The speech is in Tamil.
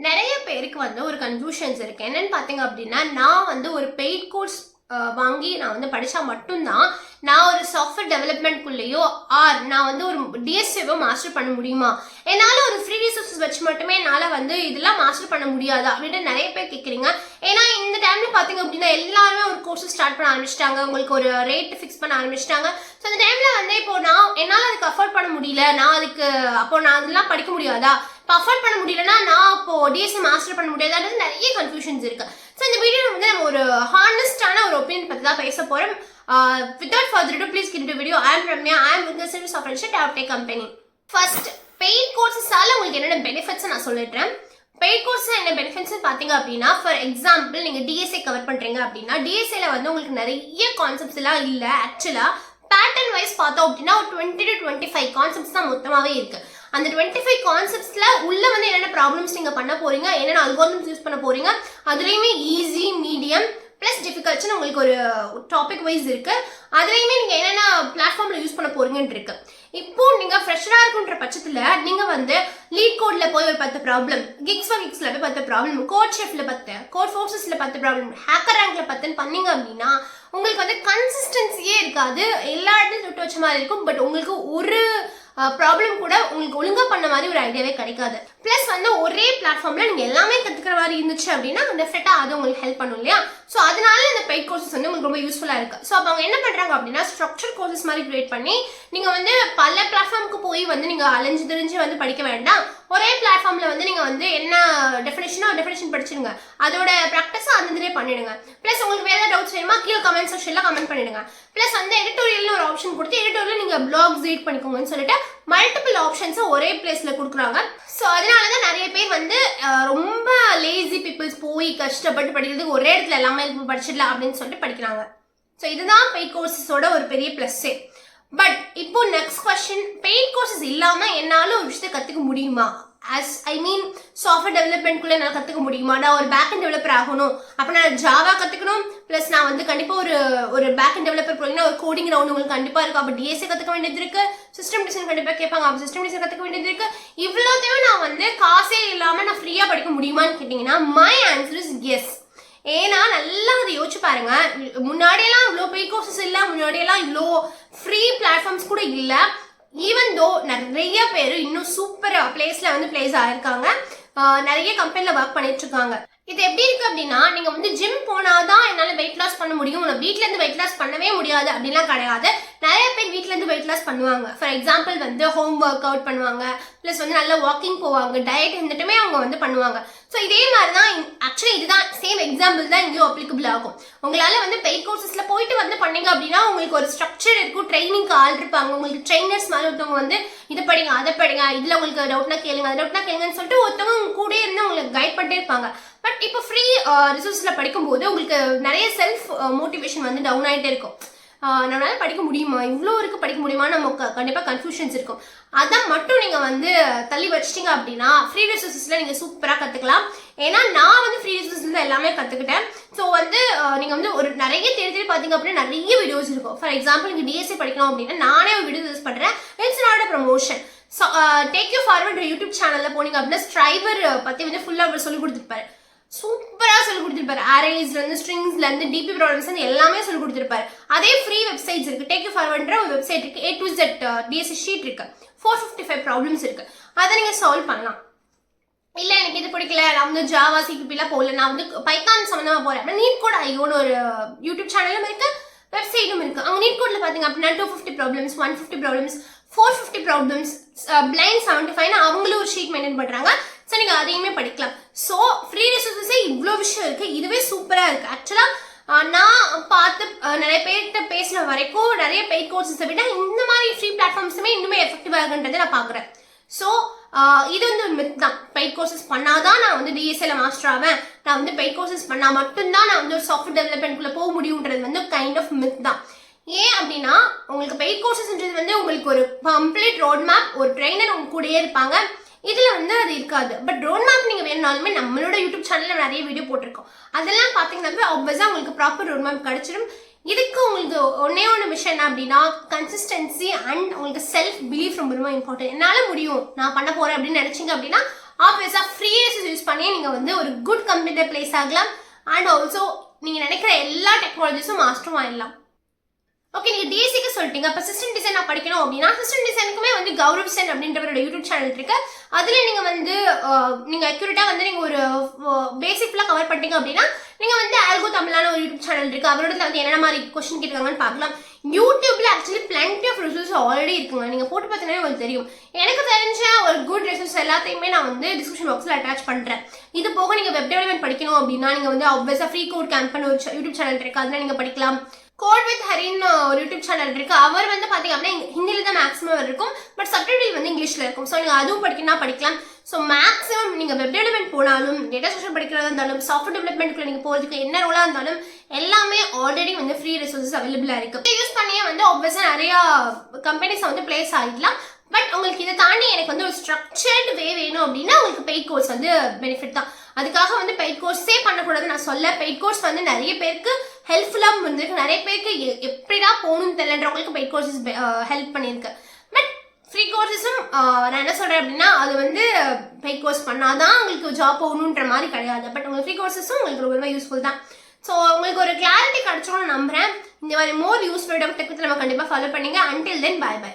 நிறைய பேருக்கு வந்து ஒரு கன்ஃபியூஷன்ஸ் இருக்கு. என்னன்னு பார்த்தீங்க அப்படின்னா, நான் வந்து ஒரு பெய்ட் கோர்ஸ் வாங்கி நான் வந்து படிச்சா மட்டும்தான் நான் ஒரு சாஃப்ட்வேர் டெவலப்மெண்ட்குள்ளேயோ நான் வந்து ஒரு டிஎஸ்ஏவோ மாஸ்டர் பண்ண முடியுமா? என்னால ஒரு ஃப்ரீ ரிசோர்ஸஸ் வச்சு மட்டுமே என்னால வந்து இதெல்லாம் மாஸ்டர் பண்ண முடியாதா அப்படின்ட்டு நிறைய பேர் கேட்குறீங்க. ஏன்னா இந்த டைம்ல பார்த்தீங்க அப்படின்னா எல்லாருமே ஒரு கோர்ஸ் ஸ்டார்ட் பண்ண ஆரம்பிச்சிட்டாங்க. உங்களுக்கு ஒரு ரேட் ஃபிக்ஸ் பண்ண ஆரம்பிச்சிட்டாங்க. ஸோ அந்த டைம்ல வந்து இப்போ என்னால் அதுக்கு அஃபோர்ட் பண்ண முடியல, நான் அதெல்லாம் படிக்க முடியாதா? இப்போ அஃபோர்ட் பண்ண முடியலன்னா நான் இப்போ டிஎஸ்ஏ மாஸ்டர் பண்ண முடியாதான்றது நிறைய கன்ஃபியூஷன்ஸ் இருக்கு. ஸோ இந்த வீடியோவில் வந்து நம்ம ஒரு ஹானஸ்டான ஒரு ஒப்பீனியன் பற்றி தான் பேச போகிறோம். Without further ado, please get into the video. I am Ramya. I am with the service of Tech Company. First, paid courses உங்களுக்கு என்னென்ன பெனிஃபிட்ஸ் நான் சொல்லிடுறேன். பெய்ட் கோர்ஸ் என்ன பெனிஃபிட்ஸ் பார்த்தீங்க அப்படின்னா, ஃபார் எக்ஸாம்பிள் நீங்கள் டிஎஸ்ஏ கவர் பண்ணுறீங்க அப்படின்னா, டிஎஸ்ஏல வந்து உங்களுக்கு நிறைய கான்செப்ட்ஸ் எல்லாம் இல்லை. ஆக்சுவலாக பேட்டர்ன் வைஸ் பார்த்தோம் அப்படின்னா ஒரு 20 to 25 கான்செப்ட்ஸ் தான் மொத்தமாகவே இருக்குது. அந்த 25 கான்செப்ட்ஸ்ல உள்ள வந்து என்னென்ன ப்ராப்ளம்ஸ் நீங்கள் பண்ண போறீங்க, என்னென்ன அல்காரிதம்ஸ் யூஸ் பண்ண போறீங்க, அதுலேயுமே ஈஸி, மீடியம் ப்ளஸ் டிஃபிகல்ட்ஸ்னு உங்களுக்கு ஒரு டாபிக் வைஸ் இருக்கு. அதுலேயுமே நீங்கள் என்னென்ன பிளாட்ஃபார்மில் யூஸ் பண்ண போறீங்கன்னு இருக்கு. இப்போ நீங்கள் ஃப்ரெஷராக இருக்குன்ற பட்சத்தில் நீங்கள் வந்து லீட் கோடில் போய் ஒரு 10 ப்ராப்ளம், கிக்ஸில் போய் 10 ப்ராப்ளம், கோட் ஷெஃப்ல 10, கோட் ஃபோர்ஸஸில் 10 ப்ராப்ளம், ஹேக்கர் ரேங்க்ல 10 பண்ணீங்க அப்படின்னா உங்களுக்கு வந்து கன்சிஸ்டன்சியே இருக்காது. எல்லா இடத்துலையும் தொட்டு வச்ச மாதிரி இருக்கும். பட் உங்களுக்கு ஒரு ப்ராப்ளம் கூட உங்களுக்கு ஒழுங்கா பண்ண மாதிரி ஒரு ஐடியாவே கிடைக்காது. பிளஸ் வந்து ஒரே பிளாட்ஃபார்ம்ல நீங்க எல்லாமே கத்துக்கிற மாதிரி இருந்துச்சு அப்படின்னா டெஃபினட்டா அது உங்களுக்கு ஹெல்ப் பண்ணும் இல்லையா? ஸோ அதனால இந்த பெய்ட் கோர்சஸ் வந்து உங்களுக்கு ரொம்ப யூஸ்ஃபுல்லா இருக்கு. ஸோ அப்போ அவங்க என்ன பண்றாங்க அப்படின்னா ஸ்ட்ரக்சர் கோர்சஸ் மாதிரி கிரியேட் பண்ணி நீங்க வந்து பல பிளாட்ஃபார்முக்கு போய் வந்து நீங்க அலைஞ்சு தெரிஞ்சு வந்து படிக்க வேண்டாம். ஒரே பிளாட்ஃபார்ம்ல வந்து நீங்க வந்து என்ன டெஃபினேஷன் படிச்சிருங்க, அதோட ப்ராக்டிஸ் அந்த பண்ணிடுங்க. பிளஸ் உங்களுக்கு வேற ஏதாவது டவுட்ஸ் வேணுமா கீழே கமெண்ட் செக்ஷன்ல கமெண்ட் பண்ணிடுங்க. பிளஸ் வந்து எடிட்டோரியல்னு ஒரு ஆப்ஷன் கொடுத்து எடிட்டோரியல் நீங்க பிளாக்ஸ் ரீட் பண்ணிக்கோங்கன்னு சொல்லிட்டு மல்டிபிள் ஆப்ஷன்ஸை ஒரே பிளேஸ்ல கொடுக்குறாங்க. ஸோ அதனாலதான் நிறைய பேர் வந்து ரொம்ப லேசி பீப்புள்ஸ் போய் கஷ்டப்பட்டு படிக்கிறதுக்கு ஒரே இடத்துல எல்லாமே படிச்சிடலாம் அப்படின்னு சொல்லிட்டு படிக்கிறாங்க. ஸோ இதுதான் பெய்ட் கோர்சஸோட ஒரு பெரிய பிளஸ்ஸே. பட் இப்போ நெக்ஸ்ட் கொஸ்டின், பெய்ட் கோர்சஸ் இல்லாம என்னால ஒரு விஷயத்தை கத்துக்க முடியுமா? சாஃப்ட்வேர் டெவலப்மெண்ட்குள்ள நான் கத்துக்க முடியுமா? நான் ஒரு பேக் அண்ட் டெவலப்பர் ஆகணும் அப்ப நான் ஜாவா கத்துக்கணும். பிளஸ் நான் வந்து கண்டிப்பா ஒரு பேக் அண்ட் டெவலப்பர் போறீங்கன்னா ஒரு கோடிங் ரவுண்ட் உங்களுக்கு கண்டிப்பா இருக்கும். அப்ப டிஎஸ்ஏ கத்துக்க வேண்டியது இருக்கு, சிஸ்டம் டிசைன் கண்டிப்பா கேட்பாங்க, அப்ப சிஸ்டம் டிசைன் கத்துக்க வேண்டியது இருக்கு. இவ்வளோத்தையும் நான் வந்து காசே இல்லாம நான் ஃப்ரீயா படிக்க முடியுமான்னு கேட்டீங்கன்னா மை ஆன்சர் இஸ் எஸ். ஏன்னா நல்லா அதை யோசிச்சு பாருங்க. முன்னாடியெல்லாம் இவ்வளோ பெய்ட் கோர்சஸ் இல்லை, முன்னாடியெல்லாம் இவ்வளோ ஃப்ரீ பிளாட்ஃபார்ம்ஸ் கூட இல்லை. ஈவன் தோ நிறைய பேர் இன்னும் சூப்பர் பிளேஸ்ல வந்து பிளேஸ் ஆயிருக்காங்க, நிறைய கம்பெனில ஒர்க் பண்ணிட்டு இருக்காங்க. இது எப்படி இருக்கு அப்படின்னா, நீங்க வந்து ஜிம் போனாதான் என்னால வெயிட் லாஸ் பண்ண முடியும், வீட்ல இருந்து வெயிட் லாஸ் பண்ணவே முடியாது அப்படின்லாம் கிடையாது. நிறைய பேர் வீட்ல இருந்து வெயிட் லாஸ் பண்ணுவாங்க. ஃபார் எக்ஸாம்பிள் வந்து ஹோம் ஒர்க் அவுட் பண்ணுவாங்க, பிளஸ் வந்து நல்லா வாக்கிங் போவாங்க, டயட் இருந்துட்டுமே அவங்க வந்து பண்ணுவாங்க. ஸோ இதே மாதிரி தான் ஆக்சுவலி இதுதான் சேம் எக்ஸாம்பிள் தான் இங்கேயும் அப்ளிகபிள் ஆகும். உங்களால வந்து பெய்ட் கோர்சஸ்ல போயிட்டு வந்து பண்ணீங்க அப்படின்னா உங்களுக்கு ஒரு ஸ்ட்ரக்சர் இருக்கும், ட்ரைனிங்க்கு ஆள் இருப்பாங்க, உங்களுக்கு ட்ரைனர்ஸ் மாதிரி ஒருத்தவங்க வந்து இதை படிங்க அதை படிங்க, இதுல உங்களுக்கு டவுட்னா கேளுங்க அதை டவுட்னா கேளுங்கன்னு சொல்லிட்டு ஒருத்தவங்க உங்க கூட இருந்து உங்களுக்கு கைட் பண்ணிட்டே இருப்பாங்க. பட் இப்போ ஃப்ரீ ரிசோர்ஸ்ல படிக்கும்போது உங்களுக்கு நிறைய செல்ஃப் மோட்டிவேஷன் வந்து டவுன் ஆகிட்டே இருக்கும். நம்மளால படிக்க முடியுமா, இவ்வளோ இருக்கு படிக்க முடியுமா, நமக்கு கண்டிப்பாக கன்ஃபியூஷன்ஸ் இருக்கும். அதை மட்டும் நீங்கள் வந்து தள்ளி வச்சிட்டிங்க அப்படின்னா ஃப்ரீ ரிசோர்ஸஸில் நீங்கள் சூப்பராக கற்றுக்கலாம். ஏன்னா நான் வந்து ஃப்ரீ ரிசோர்ஸில் எல்லாமே கற்றுக்கிட்டேன். ஸோ வந்து நீங்கள் வந்து ஒரு நிறைய தேடி பார்த்தீங்க அப்படின்னா நிறைய வீடியோஸ் இருக்கும். ஃபார் எக்ஸாம்பிள் நீங்கள் டிஎஸ்ஏ படிக்கணும் அப்படின்னா நானே ஒரு வீடியோ யூஸ் பண்ணுறேன். It's not a promotion. Take you forward YouTube சேனலில் போனீங்க அப்படின்னா ஸ்ட்ரைவர் பற்றி வந்து ஃபுல்லாக சொல்லி கொடுத்துருப்பாரு. சூப்பராக சொல்லி கொடுத்துருப்பாரு. அரேஸ்லேருந்து ஸ்ட்ரிங்ஸ்லேருந்து டிபி ப்ராப்ளம்ஸ் எல்லாமே சொல்லி கொடுத்துருப்பாரு. அதே ஃப்ரீ வெப்சைட்ஸ் இருக்கு. டேக் யூ ஃபார்வர்ட்ன்ற ஒரு வெப்சைட் இருக்கு. A to Z DSC sheet இருக்கு. 455 ப்ராப்ளம்ஸ் இருக்கு. அதை நீங்கள் சால்வ் பண்ணலாம். இல்லை எனக்கு இது பிடிக்கல, நான் வந்து ஜாவா சிபிபிலாம் போகல, நான் வந்து பைத்தான் சம்மந்தமாக போகிறேன் அப்படின்னா நீட் கோட் ஐயோன்னு ஒரு யூடியூப் சேனலும் இருக்கு, வெப்சைட்டும் இருக்கு. அவங்க நீட் கோட்ல பார்த்தீங்க அப்படின்னா 250 ப்ராப்ளம்ஸ், 150 ப்ராப்ளம்ஸ், 450 ப்ராப்ளம்ஸ், பிளைண்ட் 75 அவங்களும் ஒரு ஷீட் மெயின்டைன் பண்ணுறாங்க. ஸோ நீங்கள் அதையுமே படிக்கலாம். ஸோ ஃப்ரீ ரிசோர்ஸஸே இவ்வளோ விஷயம் இருக்குது, இதுவே சூப்பராக இருக்குது. ஆக்சுவலாக நான் பார்த்து நிறைய பேர்கிட்ட பேசுகிற வரைக்கும் நிறைய பெய்ட் கோர்சஸை விட இந்த மாதிரி ஃப்ரீ பிளாட்ஃபார்ம்ஸுமே இன்னுமே எஃபெக்டிவாக இருக்குன்றதை நான் பார்க்குறேன். ஸோ இது வந்து ஒரு மித் தான். பெய்ட் கோர்சஸ் பண்ணாதான் நான் வந்து டிஎஸ்ஏல மாஸ்டர் ஆவேன், நான் வந்து பெய்ட் கோர்சஸ் பண்ணால் மட்டும்தான் நான் வந்து ஒரு சாஃப்ட்வேர் டெவலப்மெண்ட்குள்ளே போக முடியுன்றது வந்து கைண்ட் ஆஃப் மித் தான். ஏன் அப்படின்னா உங்களுக்கு பெய்ட் கோர்சஸ்ன்றது வந்து உங்களுக்கு ஒரு கம்ப்ளீட் ரோட் மேப், ஒரு ட்ரெயினர் உங்க கூடயே இருப்பாங்க. இதுல வந்து அது இருக்காது. பட் ரோட் மேப் நீங்க வேணும்னாலுமே நம்மளோட யூடியூப் சேனல்ல நிறைய வீடியோ போட்டிருக்கோம். அதெல்லாம் பாத்தீங்கன்னா ஆப்வியஸா உங்களுக்கு ப்ராப்பர் ரோட் மேப் கிடைச்சிடும். இதுக்கு உங்களுக்கு ஒன்னே ஒன்று விஷயம் என்ன அப்படின்னா கன்சிஸ்டன்சி அண்ட் உங்களுக்கு செல்ஃப் பிலீஃப் ரொம்ப ரொம்ப இம்பார்ட்டன்ட். என்னால் முடியும் நான் பண்ண போறேன் அப்படின்னு நினைச்சிங்க அப்படின்னா ஆப்வியஸாக ஃப்ரீ ரிசோர்ஸ் யூஸ் பண்ணி நீங்கள் வந்து ஒரு குட் கம்ப்யூட்டர் பிளேஸ் ஆகலாம் அண்ட் ஆல்சோ நீங்கள் நினைக்கிற எல்லா டெக்னாலஜிஸும் மாஸ்டரும் ஆயிடலாம். ஓகே, நீங்கள் டிஎஸ்சிக்கு சொல்லிட்டீங்க. அப்போ சிஸ்டம் டிசைன் நான் படிக்கணும் அப்படின்னா சிஸ்டம் டிசைனுக்குமே வந்து கௌரவ் சென் அப்படின்றவரோட யூடியூப் சேனல் இருக்கு. அதில் நீங்கள் வந்து நீங்கள் அக்யூரேட்டாக வந்து நீங்கள் ஒரு பேசிக் ஃபுல்லாக கவர் பண்ணிட்டீங்க அப்படின்னா நீங்கள் வந்து ஆல்கோ தமிழான ஒரு யூடியூப் சேனல் இருக்கு. அவரோட வந்து என்னென்ன மாதிரி கொஸ்டின் கேட்குறாங்கன்னு பார்க்கலாம். யூடியூப்ல actually plenty of resource already இருக்குங்க. நீங்கள் போட்டு பார்த்தீங்கன்னா உங்களுக்கு தெரியும். எனக்கு தெரிஞ்ச ஒரு குட் ரிசோர்ஸ் எல்லாத்தையுமே நான் வந்து டிஸ்கிரிப்ஷன் பாக்ஸில் அட்டாச் பண்ணுறேன். இது போக நீங்கள் வெப் டெவலப்மெண்ட் படிக்கணும் அப்படின்னா நீங்கள் வந்து ஆப்வியஸாக ஃப்ரீ கோட் கேம்ப்னு ஒரு யூடியூப் சேனல் இருக்கு. அதில் நீங்கள் படிக்கலாம். கோட் வித் ஹரின்னு ஒரு யூடியூப் சேனல் இருக்கு. அவர் வந்து பார்த்தீங்க அப்படின்னா ஹிந்தியில் தான் மேக்ஸிமம் இருக்கும், பட் சப்டைட்டில் வந்து இங்கிலீஷில் இருக்கும். ஸோ நீங்கள் அதுவும் படிக்கணும்னா படிக்கலாம். ஸோ மேக்ஸிமம் நீங்கள் வெப் டெவலப்மெண்ட் போனாலும் டேட்டா ஸ்ட்ரக்சர் படிக்கிறதா இருந்தாலும் சாஃப்ட்வேர் டெவலப்மெண்ட்குள்ள நீங்கள் போகிறதுக்கு என்ன ரோலாக இருந்தாலும் எல்லாமே ஆல்ரெடி வந்து ஃப்ரீ ரிசோர்ஸஸ் அவைலபிளாக இருக்குது. யூஸ் பண்ணியே வந்து ஆப்வியஸாக நிறையா கம்பெனிஸை வந்து பிளேஸ் ஆகிடலாம். பட் உங்களுக்கு இதை தாண்டி எனக்கு வந்து ஒரு ஸ்ட்ரக்சர்டு வே வேணும் அப்படின்னா உங்களுக்கு பெய்ட் கோர்ஸ் வந்து பெனிஃபிட் தான். அதுக்காக வந்து பெய்ட் கோர்ஸே பண்ணக்கூடாது நான் சொல்ல. பெய்ட் கோர்ஸ் வந்து நிறைய பேருக்கு ஹெல்ப்ஃபுல்லாக வந்துருக்கு. நிறைய பேருக்கு எப்படிடா போகணும்னு தெரியலன்றவங்களுக்கு பெய்ட் கோர்ஸஸ் ஹெல்ப் பண்ணியிருக்கு. பட் ஃப்ரீ கோர்ஸஸும் நான் என்ன சொல்கிறேன் அப்படின்னா அது வந்து பெய்ட் கோர்ஸ் பண்ணாதான் உங்களுக்கு ஜாப் போகணுன்ற மாதிரி கிடையாது. பட் உங்களுக்கு ஃப்ரீ கோர்ஸஸும் உங்களுக்கு ரொம்ப யூஸ்ஃபுல் தான். ஸோ உங்களுக்கு ஒரு கிளாரிட்டி கிடைச்சோன்னு நம்புறேன். இந்த மாதிரி மோர் யூஸ்ஃபுல் டெக் நம்ம கண்டிப்பாக ஃபாலோ பண்ணிங்க. Until then bye by.